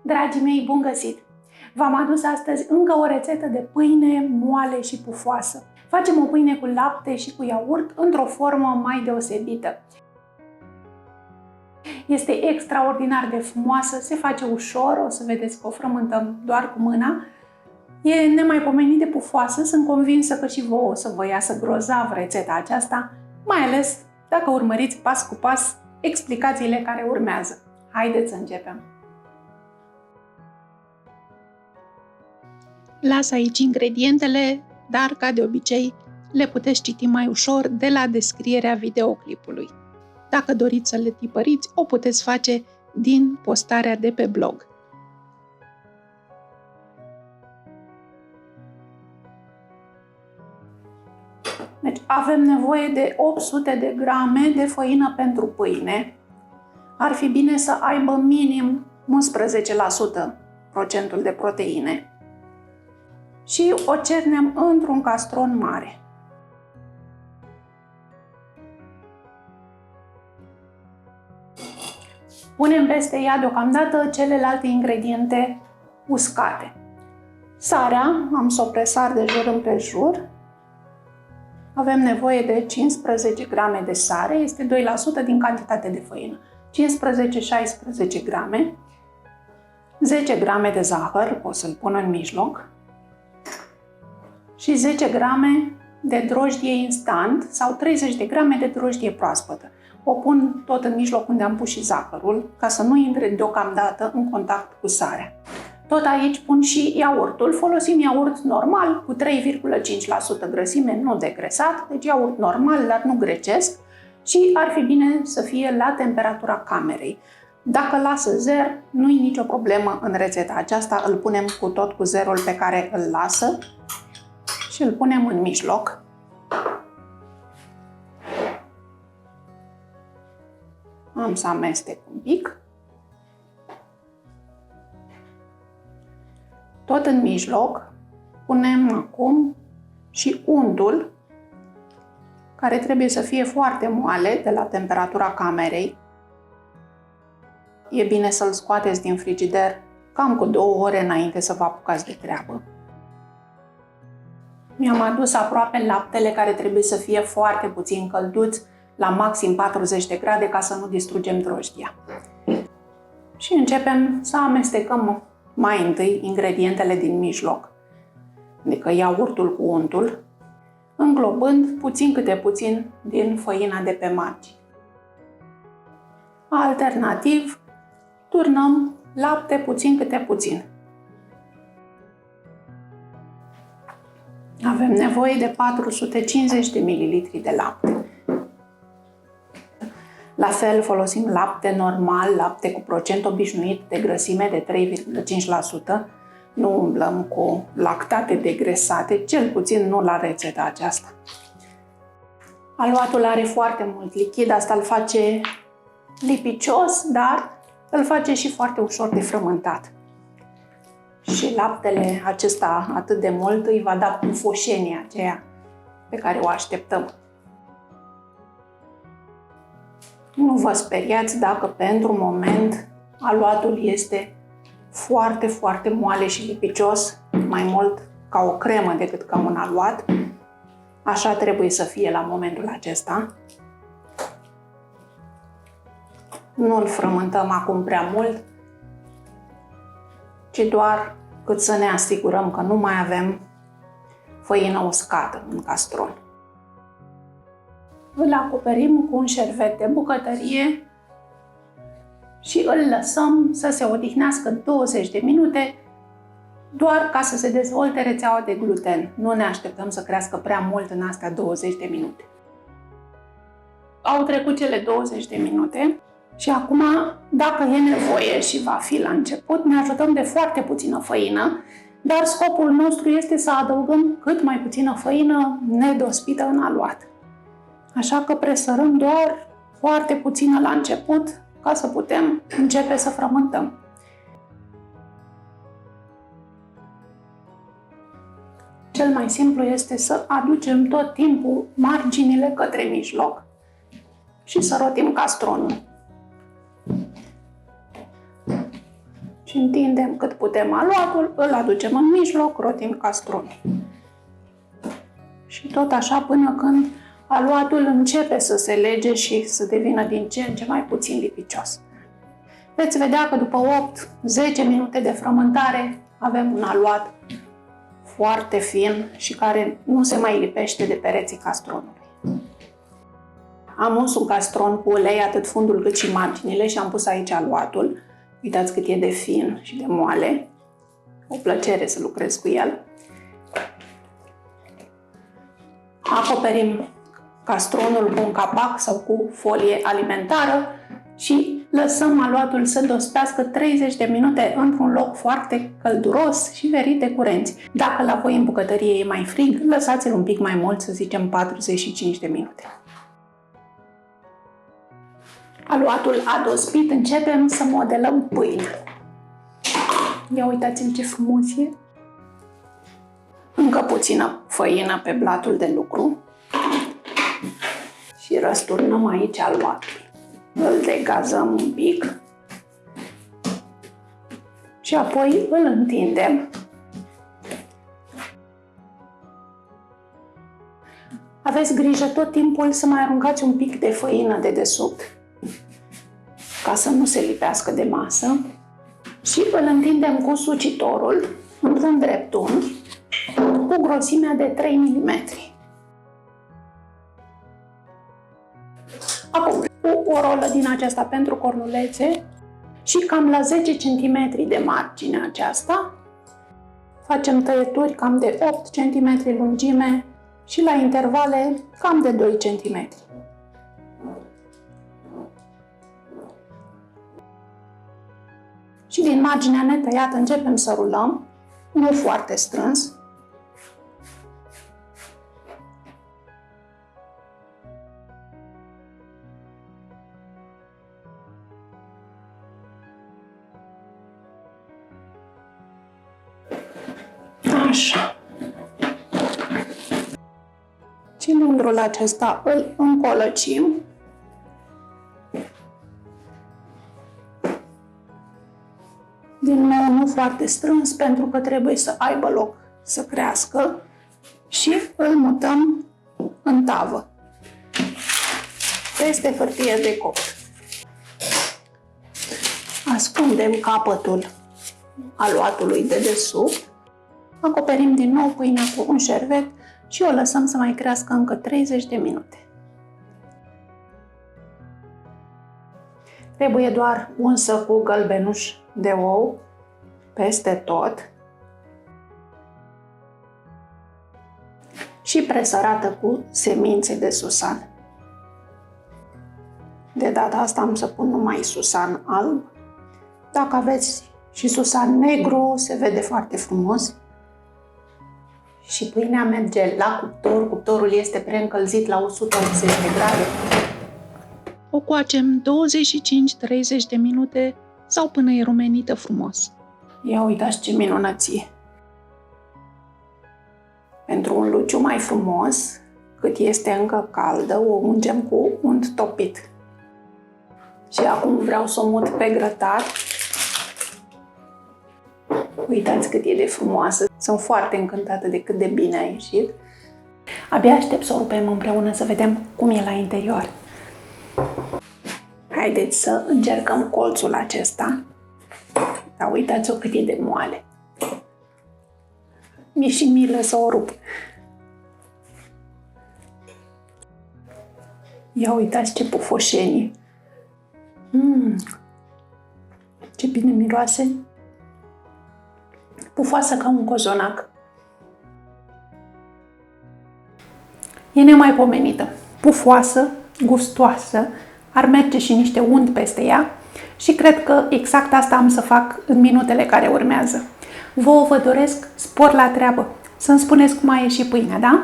Dragii mei, bun găsit! V-am adus astăzi încă o rețetă de pâine moale și pufoasă. Facem o pâine cu lapte și cu iaurt într-o formă mai deosebită. Este extraordinar de frumoasă, se face ușor, o să vedeți că o frământăm doar cu mâna. E nemaipomenit de pufoasă, sunt convinsă că și vouă o să vă iasă grozav rețeta aceasta, mai ales dacă urmăriți pas cu pas explicațiile care urmează. Haideți să începem! Las aici ingredientele, dar ca de obicei le puteți citi mai ușor de la descrierea videoclipului. Dacă doriți să le tipăriți, o puteți face din postarea de pe blog. Deci avem nevoie de 800 de grame de făină pentru pâine. Ar fi bine să aibă minim 11% procentul de proteine. Și o cernem într-un castron mare. Punem peste ea deocamdată celelalte ingrediente uscate. Sarea, am să o presar de jur împrejur. Avem nevoie de 15 grame de sare, este 2% din cantitate de făină. 15-16 grame. 10 grame de zahăr, o să-l pun în mijloc. Și 10 grame de drojdie instant sau 30 de grame de drojdie proaspătă. O pun tot în mijloc unde am pus și zahărul, ca să nu intre deocamdată în contact cu sarea. Tot aici pun și iaurtul. Folosim iaurt normal cu 3,5% grăsime, nu degresat, deci iaurt normal, dar nu grecesc și ar fi bine să fie la temperatura camerei. Dacă lasă zer, nu e nicio problemă în rețeta aceasta, îl punem cu tot cu zerul pe care îl lasă și îl punem în mijloc. Am să amestec un pic. Tot în mijloc punem acum și untul, care trebuie să fie foarte moale de la temperatura camerei. E bine să-l scoateți din frigider cam cu 2 ore înainte să vă apucați de treabă. Mi-am adus aproape laptele, care trebuie să fie foarte puțin călduți, la maxim 40 de grade, ca să nu distrugem drojdia. Și începem să amestecăm mai întâi ingredientele din mijloc, adică iaurtul cu untul, înglobând puțin câte puțin din făina de pe margini. Alternativ, turnăm lapte puțin câte puțin. Avem nevoie de 450 de ml de lapte. La fel folosim lapte normal, lapte cu procent obișnuit de grăsime de 3,5%. Nu umblăm cu lactate degresate, cel puțin nu la rețeta aceasta. Aluatul are foarte mult lichid, asta îl face lipicios, dar îl face și foarte ușor de frământat. Și laptele acesta atât de mult îi va da pufoșenia aceea pe care o așteptăm. Nu vă speriați dacă pentru moment aluatul este foarte, foarte moale și lipicios, mai mult ca o cremă decât ca un aluat. Așa trebuie să fie la momentul acesta. Nu îl frământăm acum prea mult, ci doar cât să ne asigurăm că nu mai avem făină uscată în castron. Îl acoperim cu un șervet de bucătărie și îl lăsăm să se odihnească 20 de minute, doar ca să se dezvolte rețeaua de gluten. Nu ne așteptăm să crească prea mult în astea 20 de minute. Au trecut cele 20 de minute și acum, dacă e nevoie și va fi la început, ne ajutăm de foarte puțină făină, dar scopul nostru este să adăugăm cât mai puțină făină nedospită în aluat. Așa că presărăm doar foarte puțină la început, ca să putem începe să frământăm. Cel mai simplu este să aducem tot timpul marginile către mijloc și să rotim castronul. Și întindem cât putem aluatul, îl aducem în mijloc, rotim castronul. Și tot așa până când aluatul începe să se lege și să devină din ce în ce mai puțin lipicios. Veți vedea că după 8-10 minute de frământare avem un aluat foarte fin și care nu se mai lipește de pereții castronului. Am uns un castron cu ulei, atât fundul cât și marginile, și am pus aici aluatul. Uitați cât e de fin și de moale. O plăcere să lucrez cu el. Acoperim castronul cu un capac sau cu folie alimentară și lăsăm aluatul să dospească 30 de minute într-un loc foarte călduros și ferit de curenți. Dacă la voi în bucătărie e mai frig, lăsați-l un pic mai mult, să zicem 45 de minute. Aluatul a dospit, începem să modelăm pâine. Ia uitați-mi ce frumos e! Încă puțină făină pe blatul de lucru și răsturnăm aici aluatul. Îl degazăm un pic și apoi îl întindem. Aveți grijă tot timpul să mai aruncați un pic de făină de desubt, ca să nu se lipească de masă, și îl întindem cu sucitorul într-un dreptunghi cu grosimea de 3 mm. Acum, cu o rolă din aceasta pentru cornulețe și cam la 10 cm de margine aceasta facem tăieturi cam de 8 cm lungime și la intervale cam de 2 cm. Și din marginea netăiată începem să rulăm, nu foarte strâns. Așa. Cilindrul acesta îl încolăcim. Din nou, nu foarte strâns, pentru că trebuie să aibă loc să crească, și îl mutăm în tavă, peste hârtie de copt. Ascundem capătul aluatului de desubt, acoperim din nou pâinea cu un șervet și o lăsăm să mai crească încă 30 de minute. Trebuie doar unsă cu gălbenuș de ou peste tot și presărată cu semințe de susan. De data asta am să pun numai susan alb. Dacă aveți și susan negru, se vede foarte frumos. Și pâinea merge la cuptor. Cuptorul este preîncălzit la 180 de grade. O coacem 25-30 de minute sau până e rumenită frumos. Ia uitați ce minunăție! Pentru un luciu mai frumos, cât este încă caldă, o ungem cu unt topit. Și acum vreau să o mut pe grătar. Uitați cât e de frumoasă! Sunt foarte încântată de cât de bine a ieșit. Abia aștept să o rupem împreună să vedem cum e la interior. Haideți să încercăm colțul acesta. Dar uitați-o cât e de moale. Mi-e și milă să o rup. Ia uitați ce pufoșenie. Ce bine miroase. Pufoasă ca un cozonac. E nemaipomenită. Pufoasă, gustoasă, ar merge și niște unt peste ea și cred că exact asta am să fac în minutele care urmează. Vouă vă doresc spor la treabă. Să-mi spuneți cum a ieșit pâinea, da?